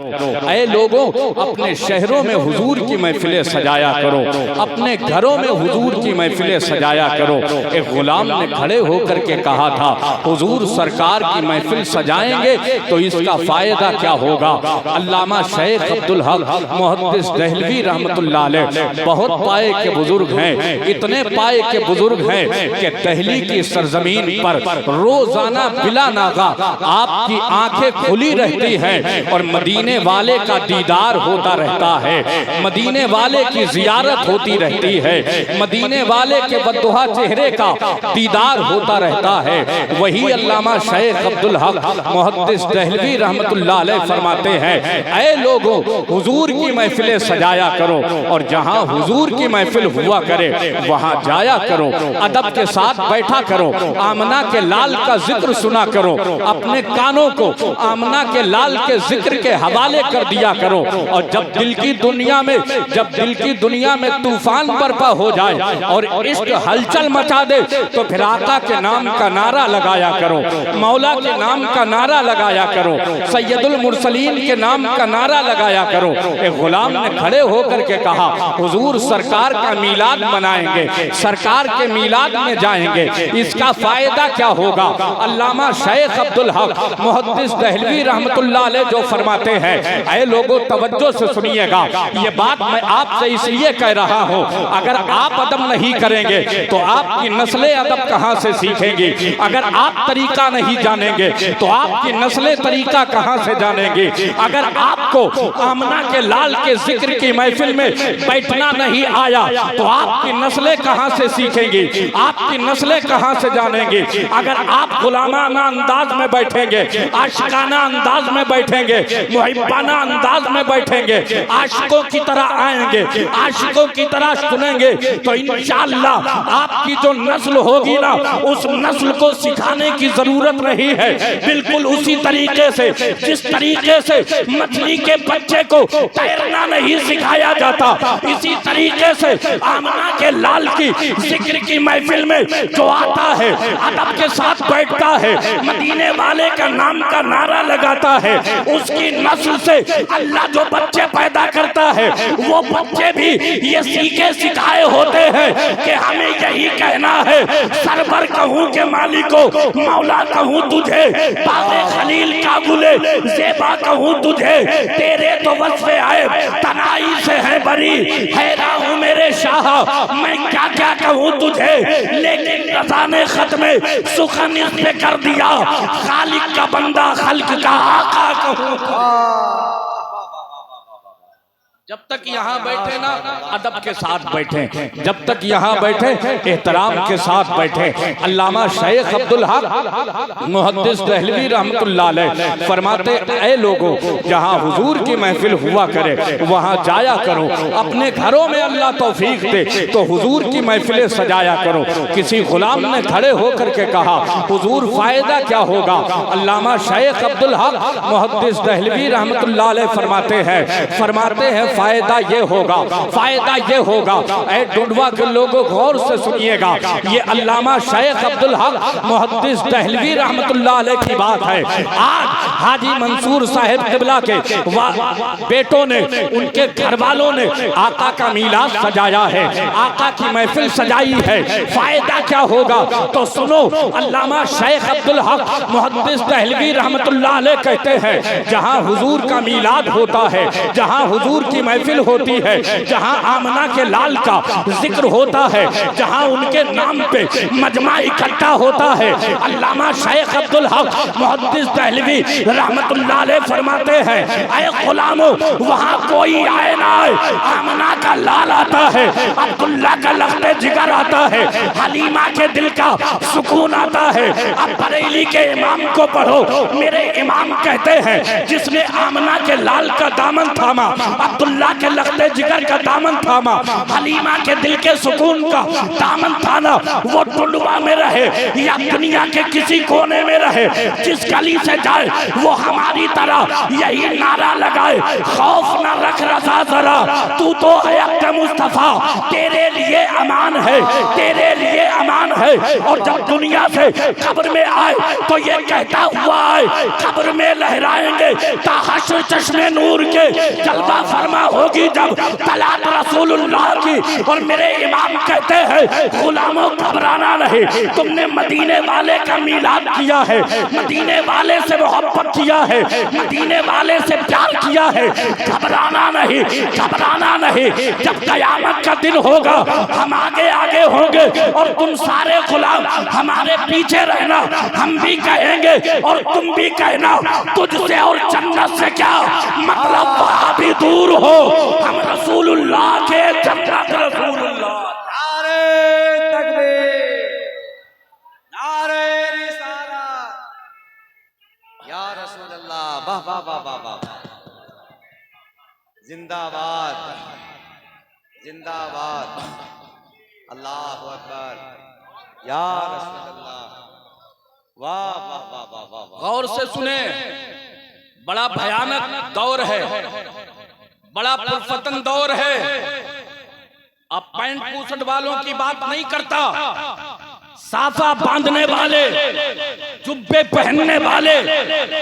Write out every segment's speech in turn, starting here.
ऐ लोगों, अपने शहरों में हुजूर की महफिलें सजाया करो, अपने घरों में हुजूर की महफिलें सजाया करो। एक गुलाम ने खड़े होकर के कहा था, हुजूर सरकार की महफिल सजाएंगे तो इसका फायदा क्या होगा। अल्लामा शेख अब्दुल हक मुहद्दिस दहलवी रहमतुल्लाह अलैह बहुत पाए के बुजुर्ग हैं, इतने पाए के बुजुर्ग हैं कि दहली की सरजमीन पर रोजाना बिला नागा आपकी आंखें खुली रहती हैं और मदीने वाले का दीदार होता रहता है, मदीने वाले की जियारत होती रहती है, मदीने वाले के बद्दुआ चेहरे का दीदार होता रहता है। वही अल्लामा शेख अब्दुल हक मुहद्दिस दहलवी रहमतुल्लाह अलैह फरमाते हैं, ऐ लोगों, हुजूर की महफिलें सजाया करो और जहां हुजूर की महफिल हुआ करे वहां जाया करो, अदब के साथ बैठा करो, आमना के लाल का जिक्र सुना करो, अपने कानों को आमना के लाल के जिक्र के हवाले कर दिया करो। और जब दिल की दुनिया में तूफान बर्पा हो जाए और इश्क हलचल मचा दे तो फिर आका के नाम का नारा लगाया करो, मौला के नाम का नारा लगाया करो, सैयदुल मुरसलीन के नाम का नारा लगाया करो। एक गुलाम ने खड़े होकर के कहा, हुजूर सरकार का मीलाद मनाएंगे, सरकार के मीलाद में जाएंगे, इसका फायदा क्या होगा। अल्लामा शेख अब्दुल हक मुहद्दिस दहलवी रहमतुल्लाह अलैह जो फरमाते हैं, ऐ लोगों तवज्जो से सुनिएगा, ये बात मैं आपसे इसलिए कह रहा हूँ, अगर आप अदब नहीं करेंगे तो आपकी नस्लें अदब कहाँ से सीखेंगी, अगर आप तरीका नहीं जानेंगे तो आपकी नस्लें तरीका कहाँ से जानेंगी, अगर आपको आमना के लाल के जिक्र की महफिल में बैठना नहीं आया तो आपकी नस्लें कहाँ से सीखेंगी, आपकी नस्लें कहाँ से जानेंगी। अगर आप गुलामाना अंदाज में बैठेंगे, आशिकाना अंदाज में बैठेंगे, मुहिब्बाना अंदाज में बैठेंगे, आशिकों की तरह आएंगे, आशिकों की तरह सुनेंगे तो इंशाअल्लाह आपकी जो नस्ल होगी ना, उस नस्ल को सिखाने की जरूरत नहीं है। बिल्कुल उसी तरीके से जिस तरीके से मछली के बच्चे को तैरना नहीं सिखाया जाता, इसी तरीके से आमना के लाल की जिक्र की महफिल में जो आता है, अदब के साथ बैठता है, मदीने वाले का नाम का नारा लगाता है, उसकी नस्ल से अल्लाह जो बच्चे पैदा करता है वो बच्चे भी ये सीखे सिखाए होते हैं कि हमें यही कहना है, सरवर कहूँ के मालिको, मौला कहूँ तुझे, बाबे खलील का गुले ज़ेबा कहूँ तुझे, तेरे तो वस्फ़े आए तनाई से है बरी, हैरान हूँ मेरे शाह, मैं क्या क्या कहूँ तुझे, लेकिन रज़ा ने खत में सुखन इस पे कर दिया, खालिक का बंदा खल्क का आका कहूँ। जब तक यहाँ बैठे ना अदब के साथ बैठे, जब तक यहाँ बैठे एहतराम के साथ बैठे। अल्लामा शेख अब्दुल हक मुहद्दिस दहलवी रहमतुल्लाह अलैह फरमाते, ऐ लोगों, जहाँ हुजूर की महफिल हुआ करे वहाँ जाया करो, अपने घरों में अल्लाह तौफीक दे तो हुजूर की महफिलें सजाया करो। किसी गुलाम ने खड़े होकर के कहा, हुजूर फायदा क्या होगा। अल्लामा शेख अब्दुल हक मुहद्दिस दहलवी रहमतुल्लाह अलैह फरमाते हैं फायदा ये होगा, फायदा ये होगा। ऐ डुंडवा के लोगों गौर से सुनिएगा, ये अल्लामा शेख अब्दुल हक मुहद्दिस दहलवी रहमतुल्लाह अलैह की बात है। आज हाजी मंसूर साहिब क़िबला के बेटों ने, उनके घर वालों ने आका का मीलाद सजाया है, आका की महफिल सजाई है, फायदा क्या होगा। तो सुनो, अल्लामा शेख अब्दुल हक मुहद्दिस दहलवी रहमतुल्लाह अलैह कहते हैं, जहां हुजूर का मीलाद होता है, जहां हुजूर की महफिल होती है, जहां आमना के लाल का जिक्र होता है, जहां उनके नाम पे मजमा इकट्ठा होता है, अल्लामा शेख अब्दुल हक मुहद्दिस दहलवी रहमतुल्लाह अलैह फरमाते हैं, ऐ गुलामों, वहां कोई आए ना आए, आमना का लाल आता है, अब्दुल्ला का लख्ते जिगर आता है, हलीमा के दिल का सुकून आता है। अब बरेली के इमाम को पढ़ो, मेरे इमाम कहते हैं, जिसने आमना के लाल का दामन थामा, अब्दुल्ला अब्दुल्ला के लखते जिगर का दामन थामा, हलीमा के दिल के सुकून का दामन थाना। वो टुंडवा में रहे या दुनिया के किसी कोने में रहे, जिस गली से जाए वो हमारी तरह यही नारा लगाए, खौफ ना रख रजा जरा, तू तो है अब्द मुस्तफा, तेरे लिए अमान है, तेरे लिए अमान है। और जब दुनिया से कब्र में आए तो ये कहता हुआ आए, कब्र में लहराएंगे ताहशर चश्मे नूर के, जलवा फरमा होगी जब तलात रसूलुल्लाह की। और मेरे इमाम कहते हैं गुलामों घबराना नहीं, तुमने मदीने वाले का मीलाद किया है, मदीने वाले से मोहब्बत किया है, मदीने वाले से प्यार किया है, घबराना नहीं, घबराना नहीं। जब कयामत का दिन होगा हम आगे आगे होंगे और तुम सारे गुलाम हमारे पीछे रहना, हम भी कहेंगे और तुम भी कहना, तुझसे और जन्नत से क्या मतलब, वहां भी दूर हो, हम रसूलुल्लाह के जन्नत रसूलुल्लाह। नारे तकबीर, नारे रिसालत, या रसूलल्लाह, वाह वाह वाह वाह वाह, जिंदाबाद जिंदाबाद, अल्लाहु अकबर, या रसूलल्लाह, वाह वाह वाह वाह वाह। गौर से सुने, बड़ा भयानक दौर है, बड़ा पुरफतन दौर है। अब पैंट पूछट वालों की बात नहीं करता, साफा बांधने वाले, जुब्बे पहनने वाले,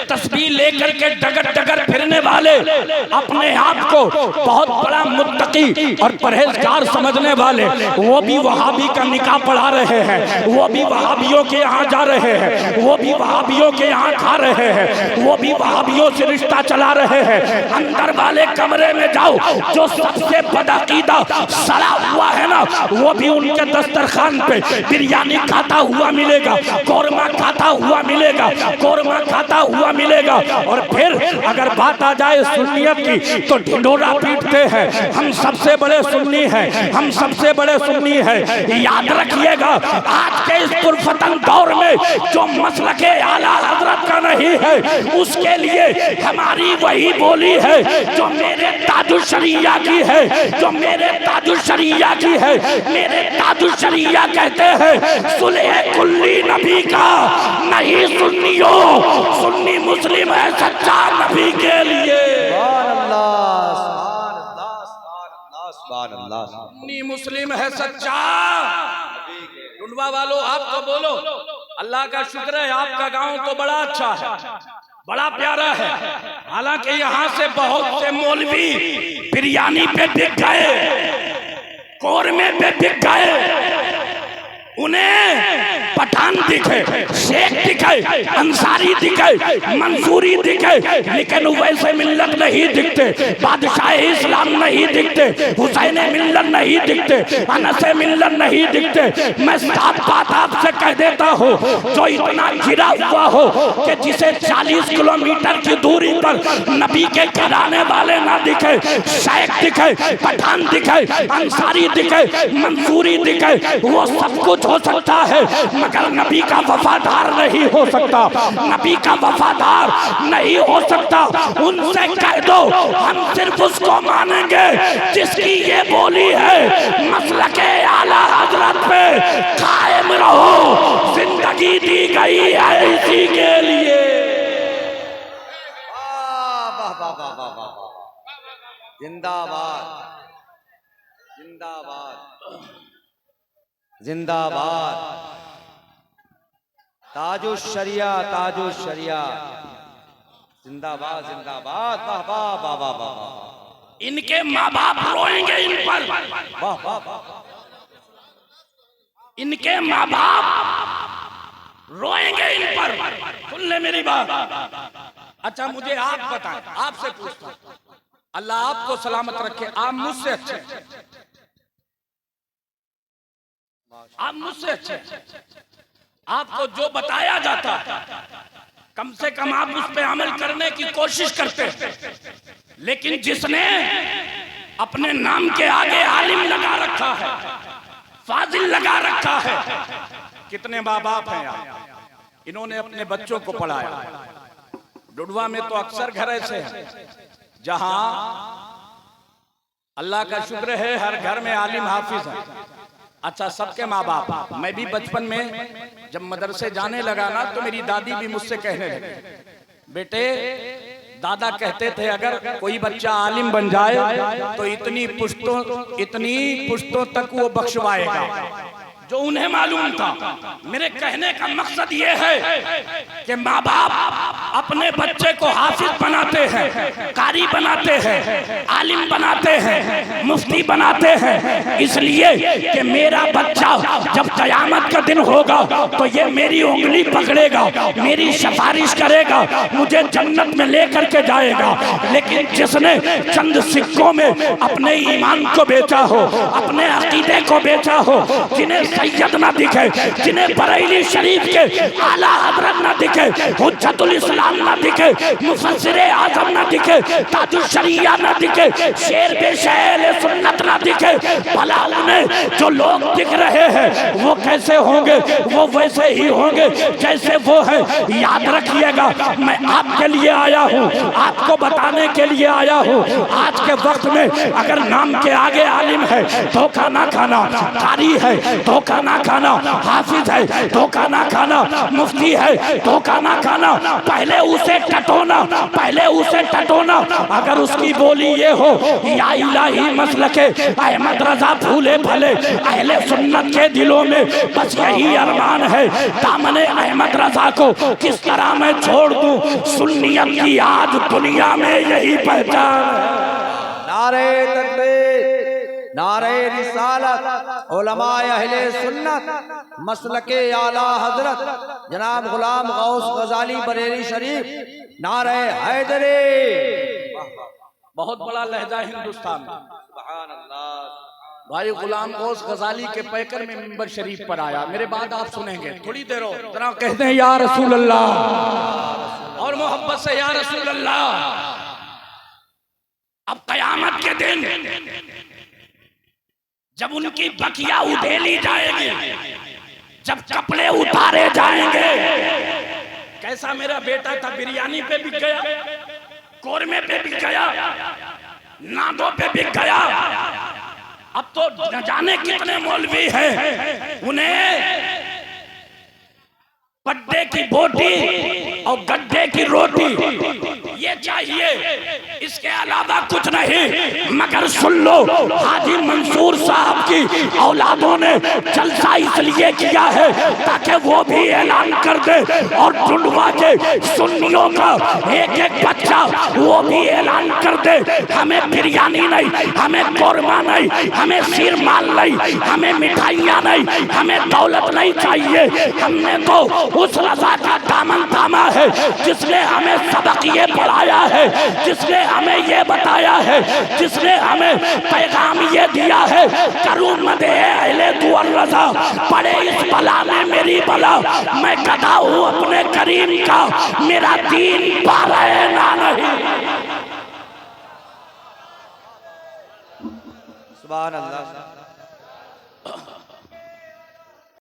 तस्बीह लेकर के डगर डगर फिरने वाले, अपने आप को बहुत बड़ा मुत्तकी और परहेजगार समझने वाले, वो भी वहाबी का निकाह पढ़ा रहे हैं, वो भी वहाबियों के यहाँ जा रहे हैं, वो भी वहाबियों के यहाँ खा रहे हैं, वो भी वहाबियों से रिश्ता चला रहे हैं। अंदर वाले कमरे में जाओ, जो सबसे बदअकीदा सड़ा हुआ है ना, वो भी उनके दस्तरखान पे बिरयानी खाता हुआ मिलेगा, कौरमा खाता हुआ मिलेगा, कौरमा खाता हुआ मिलेगा। और फिर अगर बात आ जाए सुन्नियत की तो ढिंढोरा पीटते हैं, हम सबसे बड़े सुन्नी हैं, हम सबसे बड़े सुन्नी हैं। याद रखिएगा, आज के इस पुरफतन दौर में जो मसलके आला हजरत का नहीं है, उसके लिए हमारी वही बोली है जो मेरे ताजुशरिया की है, जो मेरे ताजुशरिया की है। मेरे ताजुशरिया कहते हैं सुलह कुल्ली नबी का नहीं सुन्नियों, सुन्नी मुस्लिम है सच्चा नबी के लिए। सुन्नी मुस्लिम है सच्चा। टुंडवा वालों आप तो बोलो, अल्लाह का शुक्र है आपका गांव तो बड़ा अच्छा है, बड़ा प्यारा है। हालांकि यहाँ से बहुत से मौलवी बिरयानी पे बिक गए, कौरमे पे बिक गए, उन्हें पठान दिखे, शेख दिखे, अंसारी दिखे, मंसूरी दिखे, लेकिन वैसे मिल्लत नहीं दिखते, बादशाह इस्लाम नहीं दिखते, हुसैन मिल्लत नहीं दिखते, अनस मिल्लत नहीं दिखते। मैं साफ बात आपसे कह देता हूँ, जो इतना घिरा हुआ हो कि जिसे 40 किलोमीटर की दूरी पर नबी के घराने वाले ना दिखे, शेख दिखे, पठान दिखे, अंसारी दिखे, मंसूरी दिखे, वो सब कुछ हो सकता है मगर नबी का वफादार नहीं हो सकता, नबी का वफादार नहीं हो सकता। उनसे कह दो हम सिर्फ उसको मानेंगे जिसकी ये बोली है, मसलके आला हजरत पे कायम रहो, जिंदगी दी गई है इसी के लिए। जिंदाबाद जिंदाबाद जिंदाबाद, ताजुश शरिया, ताजुश शरिया, जिंदाबाद जिंदाबाद, वाह वाह वाह वाह वाह। इनके माँ बाप रोएंगे इन पर, वाह वाह वाह, इनके माँ बाप रोएंगे इन पर। सुन ले मेरी बात। अच्छा मुझे आप बताएं, आपसे पूछता हूं, अल्लाह आपको सलामत रखे, आप मुझसे अच्छे, आप मुझसे अच्छे, आपको जो बताया जाता कम से कम आप उस पे अमल करने की कोशिश करते। लेकिन जिसने अपने नाम के आगे आलिम लगा रखा है, फाजिल लगा रखा है, कितने माँ बाप हैं यार, इन्होंने अपने बच्चों को पढ़ाया। डुडवा में तो अक्सर घर ऐसे हैं जहां अल्लाह का शुक्र है हर घर में आलिम हाफिज है। अच्छा, सबके माँ बाप, मैं भी बचपन में जब मदरसे जाने लगा ना तो मेरी दादी भी मुझसे कहने लगी, बेटे दादा कहते थे अगर कोई बच्चा आलिम बन जाए तो इतनी पुश्तों तक वो बख्शवाएगा। जो उन्हें मालूम था, मेरे कहने का मकसद ये है कि माँ बाप अपने बच्चे को हाफिज बनाते हैं, कारी बनाते हैं, आलिम बनाते हैं, मुफ्ती बनाते हैं, इसलिए कि मेरा बच्चा जब कयामत का दिन होगा तो ये मेरी उंगली पकड़ेगा, मेरी सिफारिश करेगा, मुझे जन्नत में लेकर के जाएगा। लेकिन जिसने चंद सिक्कों में अपने ईमान को बेचा हो, अपने अकीदे को बेचा हो, जिन्हें सैयद ना दिखे, जिन्हें बरेली शरीफ के आला हजरत ना दिखे, हुज्जतुल इस्लाम ना दिखे, मुफस्सिरे आज़म ना दिखे, ताजुश शरिया ना दिखे, शेर बेशैल सुन्नत ना दिखे, भला उन्हें जो लोग दिख रहे हैं वो कैसे होंगे? वो वैसे ही होंगे जैसे वो है। याद रखिएगा, मैं आपके लिए आया हूँ, आपको बताने के लिए आया हूँ। आज के वक्त में अगर नाम के आगे आलिम है धोखा ना खाना, कारी है धोखा ना खाना, हाफिज है धोखा ना खाना, मुफ्ती है धोखा ना खाना, पहले उसे टटोना, पहले उसे टटोना। अगर उसकी बोली ये हो या इलाही मसलके अहमद रजा भूले भले, अहले सुन्नत के दिलों में बस यही अरमान है, दामने अहमद रजा को किस तरह मैं छोड़ दूं, सुन्नियत की आज दुनिया में यही पहचान है। नारे तकबीर, नारे रिसालत, उलमाए अहले सुन्नत, मसलके आला हजरत जनाब गुलाम गौस गजाली बरेली शरीफ, नारे हैदरी। बहुत बड़ा लहजा हिंदुस्तान में। सुभान अल्लाह। भाई गुलाम गौस गजाली के पैकर में मिंबर शरीफ पर आया, मेरे बाद आप सुनेंगे थोड़ी देर हो, तरह कहते हैं या रसूल अल्लाह और मोहब्बत से या रसूल अल्लाह। अब कयामत के दिन जब उनकी बकिया उधेली जाएगी, जब कपड़े उतारे जाएंगे, कैसा मेरा बेटा था, बिरयानी पे बिक गया, कोरमे पे बिक गया, नादों पे बिक गया। अब तो न जाने कितने मौलवी हैं, उन्हें पट्टे की बोटी और गड्ढे की रोटी ये चाहिए, इसके अलावा कुछ नहीं। मगर सुन लो, हाजी मंसूर साहब की औलादों ने जलसा इसलिए किया है ताकि वो भी ऐलान कर दे और ढूंढवा के सुन्नियों का एक एक बच्चा वो भी ऐलान कर दे, हमें बिरयानी नहीं, हमें कोरमा नहीं, हमें शीर माल नहीं, हमें मिठाइयाँ नहीं, हमें दौलत नहीं चाहिए। हमने तो उस रज़ा का दामन थामा है जिसने हमें सबक ये पढ़ाया है, जिसने हमें ये बताया है, जिसने हमें पैगाम ये दिया है, करूँ मदे अहले दुअर रज़ा, पड़े इस बला में मेरी बला, मैं गधा हूँ अपने करीम का, मेरा दीन पारे ना नहीं। सुभान अल्लाह।